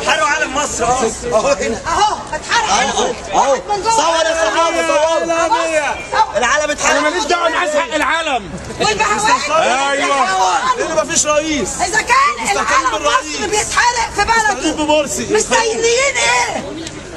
حرقوا علم مصر اهو اهو اتحرق اهو صور يا صحابي صور العلم اتحرق. انا ماليش دعوه، انا عايز حق العلم. ايوه اللي مفيش رئيس. اذا كان العلم المصري بيتحرق في بلده مستنيين ايه؟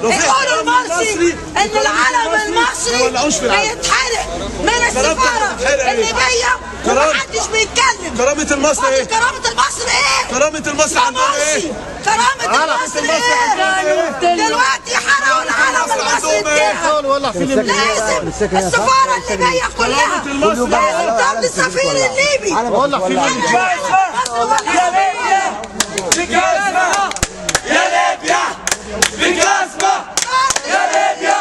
يقولوا المصري ان العلم المصري بيتحرق من السفاره الليبيه ومحدش بيتكلم. كرامة المصري ايه؟ كرامة المصري ايه؟ كرامة المصري عندهم ايه؟ كرامة المصري ايه؟ دلوقتي حرقوا العلم المصري بتاعه. لازم السفارة الليبية كلها لازم تاخد السفير الليبي. والله في يا ليبيا بجازمة يا ليبيا بجازمة يا ليبيا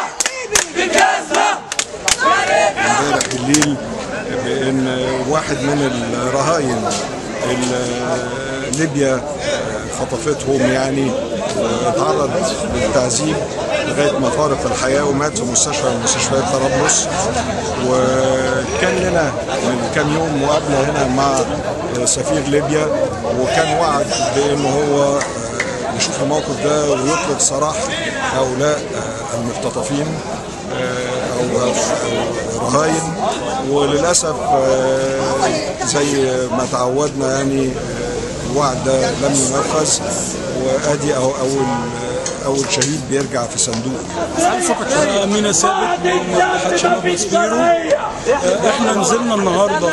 بجازمة امبارح بالليل بان واحد من الرهاين ليبيا خطفتهم، يعني اتعرض للتعذيب لغايه ما فارق الحياه ومات في مستشفى من مستشفيات طرابلس. وكان لنا من كام يوم مقابله هنا مع سفير ليبيا، وكان وعد بانه هو يشوف الموقف ده ويطلب سراح هؤلاء المختطفين او رهاين. وللاسف زي ما تعودنا يعني الوعد ده لم ينفذ، وادي اول شهيد بيرجع في صندوق. أمينة ثابت من اتحاد شباب ماسبيرو. احنا نزلنا النهارده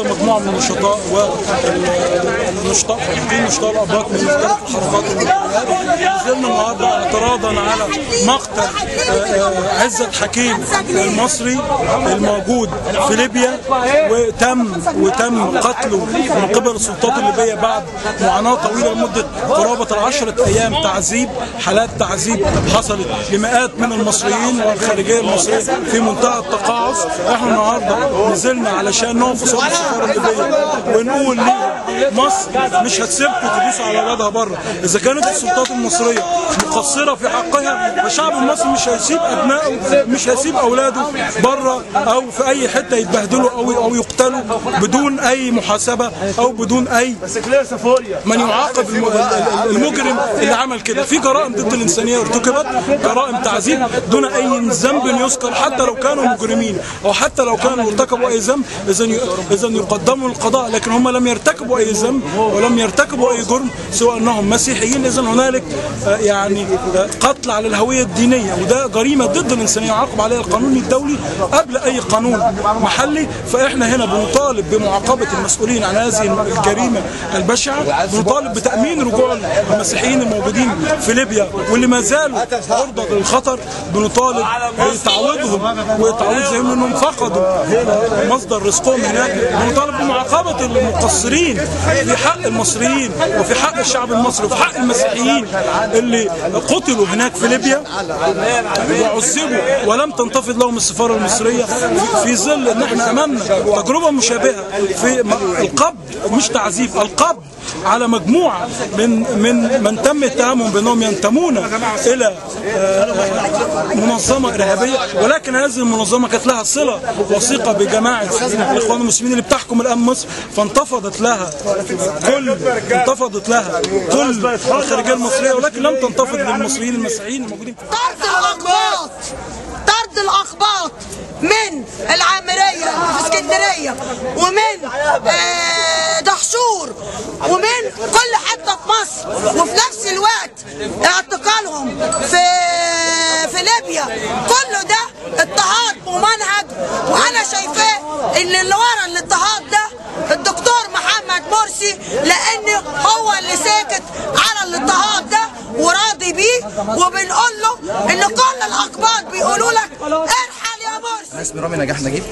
مجموعه من النشطاء والنشطاء خارجين، نشطاء الاباط من مختلف الحركات والجمعيات. نزلنا النهارده اعتراضا على مقتل عزت حكيم المصري الموجود في ليبيا، وتم قتله من قبل السلطات الليبيه بعد معاناه طويله لمده قرابه 10 أيام تعذيب، حالات تعذيب حصلت لمئات من المصريين والخارجيه المصريه في منتهى التقاعس. احنا النهارده نزلنا علشان نقف قصاد السفاره الليبيه ونقول مصر مش هتسيبكم تدوسوا على اولادها بره. اذا كانت السلطات المصريه مقصره في حقها، فالشعب المصري مش هيسيب ابنائه، مش هيسيب اولاده بره او في اي حته يتبهدلوا او يقتلوا بدون اي محاسبه او بدون اي من يعاقب المجرم اللي عمل كده. في جرائم ضد الانسانيه ارتكبت، جرائم تعذيب دون اي ذنب يذكر، حتى لو كانوا مجرمين او حتى لو كانوا ارتكبوا اي ذنب اذا يقدموا للقضاء، لكن هم لم يرتكبوا اي ذنب ولم يرتكبوا اي جرم سوى انهم مسيحيين. اذا هنالك يعني قتل على الهويه الدينيه، وده جريمه ضد الانسانيه يعاقب عليها القانون الدولي قبل اي قانون محلي. فاحنا هنا بنطالب بمعاقبه المسؤولين عن هذه الجريمه البشعه، بنطالب بتامين رجوع المسيحيين الموجودين في ليبيا واللي ما زالوا عرضة للخطر، بنطالب بتعويضهم وتعويض زيهم انهم فقدوا مصدر رزقهم هناك. بنطالب بمعاقبة المقصرين في حق المصريين وفي حق الشعب المصري وفي حق المسيحيين اللي قتلوا هناك في ليبيا وعذبوا ولم تنتفض لهم السفارة المصرية، في ظل ان احنا امامنا تجربة مشابهة في القبض، مش تعذيب، القبض على مجموعة من تم اتهامهم بأنهم ينتمون إلى منظمة إرهابية، ولكن هذه المنظمة كانت لها صلة وثيقة بجماعة الإخوان المسلمين اللي بتحكم الآن مصر، فانتفضت لها كل الخارجية المصرية، ولكن لم تنتفض للمصريين المسيحيين الموجودين. طرد الأقباط من العامرية في اسكندرية ومن دهشور ومن كل حتة في مصر، وفي نفس الوقت اعتقالهم في ليبيا، كله ده اضطهاد ممنهج. وانا شايفاه ان اللي ورا الاضطهاد ده الدكتور محمد مرسي، لان هو اللي ساكت على الاضطهاد ده وراضي بيه، وبنقول له ان كل الاقباط بيقولوا لك ارحل يا مرسي. انا اسمي رامي نجاح نجيب،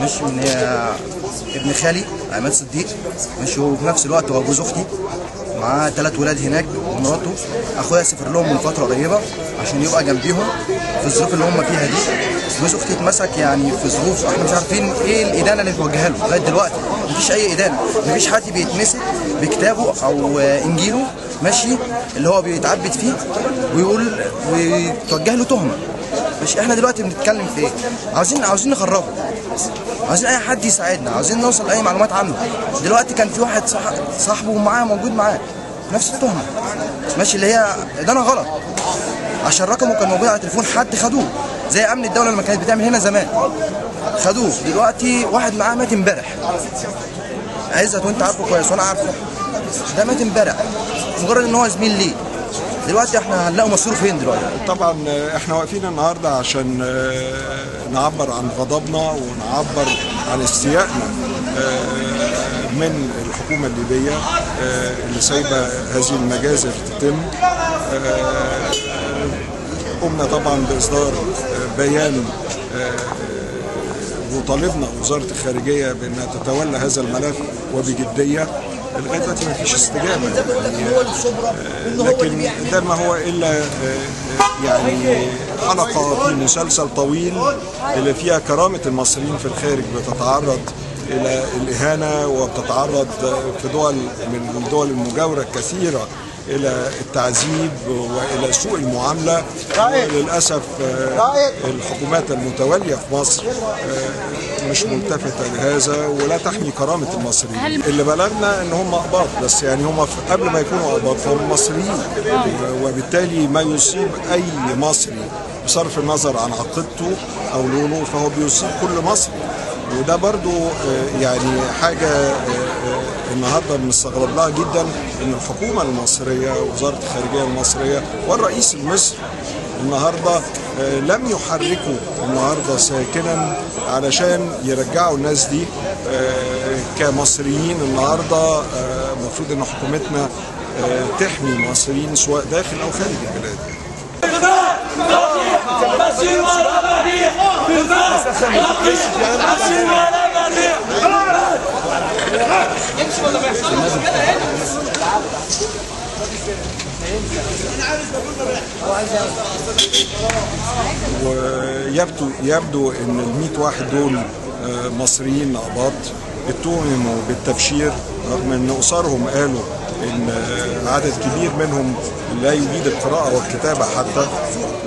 ماشي، من ابن خالي عماد صديق، ماشي، وفي نفس الوقت هو جوز اختي، معاه 3 ولاد هناك ومراته. اخويا سافر لهم من فتره قريبه عشان يبقى جنبيهم في الظروف اللي هم فيها دي. جوز اختي اتمسك يعني في ظروف احنا مش عارفين ايه الادانه اللي بتوجهها له لغايه دلوقتي. مفيش اي ادانه، مفيش حد بيتمسك بكتابه او انجيله، ماشي، اللي هو بيتعبد فيه ويقول ويتوجه له تهمه. مش احنا دلوقتي بنتكلم في ايه؟ عاوزين نخرجه. عايزين اي حد يساعدنا، عايزين نوصل لاي معلومات عنه. دلوقتي كان في واحد صاحبه معاه موجود معاه نفس التهمه ماشي، اللي هي ده انا غلط عشان رقمه كان موجود على التليفون، حد خدوه زي امن الدوله لما كانت بتعمل هنا زمان، خدوه. دلوقتي واحد معاه مات امبارح، عزت وانت عارفه كويس وانا عارفه، ده مات امبارح مجرد ان هو زميل ليه. دلوقتي احنا هنلاقوا مصيره فين دلوقتي؟ طبعا احنا واقفين النهارده عشان نعبر عن غضبنا ونعبر عن استيائنا من الحكومه الليبيه اللي سايبه هذه المجازر تتم. قمنا طبعا باصدار بيان وطالبنا وزاره الخارجيه بانها تتولى هذا الملف وبجديه. لغايه دلوقتي ما فيش استجابه لكن ده ما هو الا يعني حلقه في مسلسل طويل اللي فيها كرامه المصريين في الخارج بتتعرض الى الاهانه، وبتتعرض في دول من الدول المجاوره الكثيره الى التعذيب والى سوء المعامله. وللاسف الحكومات المتوليه في مصر مش ملتفته لهذا ولا تحمي كرامه المصريين. اللي بلغنا ان هم اقباط، بس يعني هم قبل ما يكونوا اقباط فهم مصريين، وبالتالي ما يصيب اي مصري بصرف النظر عن عقيدته او لونه فهو بيصيب كل مصري. وده برضو يعني حاجه النهارده بنستغرب لها جدا، ان الحكومه المصريه ووزاره الخارجيه المصريه والرئيس المصري النهارده لم يحركوا النهارده ساكنا علشان يرجعوا الناس دي كمصريين. النهارده المفروض ان حكومتنا تحمي المصريين سواء داخل او خارج البلاد. ويبدو ان ال100 واحد دول مصريين اقباط اتهموا بالتبشير، رغم ان اسرهم قالوا ان عدد كبير منهم لا يجيد القراءه والكتابه حتى،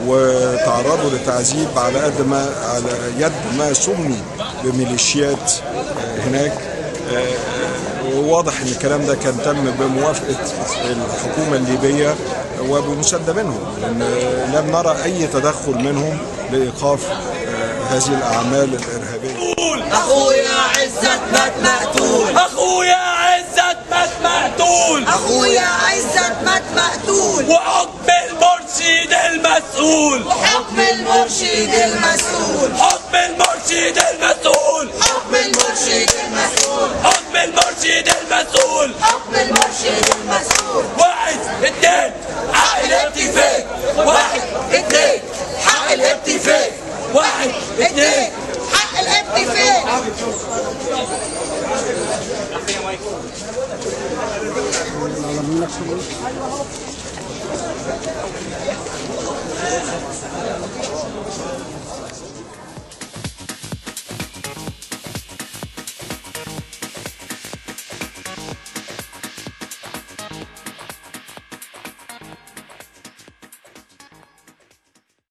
وتعرضوا لتعذيب على قد ما على يد ما سمي بميليشيات هناك. وواضح ان الكلام ده كان تم بموافقه الحكومه الليبيه وبمسانده منهم، لان لم نرى اي تدخل منهم لايقاف هذه الاعمال الارهابيه. اخويا عزت مات مقتول، اخويا عزت مات مقتول، اخويا عزت مات مقتول، وحكم المرشد المسؤول، وحكم المرشد المسؤول، حكم المرشد المسؤول، حكم المرشد المسؤول، حكم المرشد المسؤول، حكم المرشد المسؤول. 1 2 حق الاتفاق، 1 2 حق الاتفاق، 1 2 حق الاتفاق.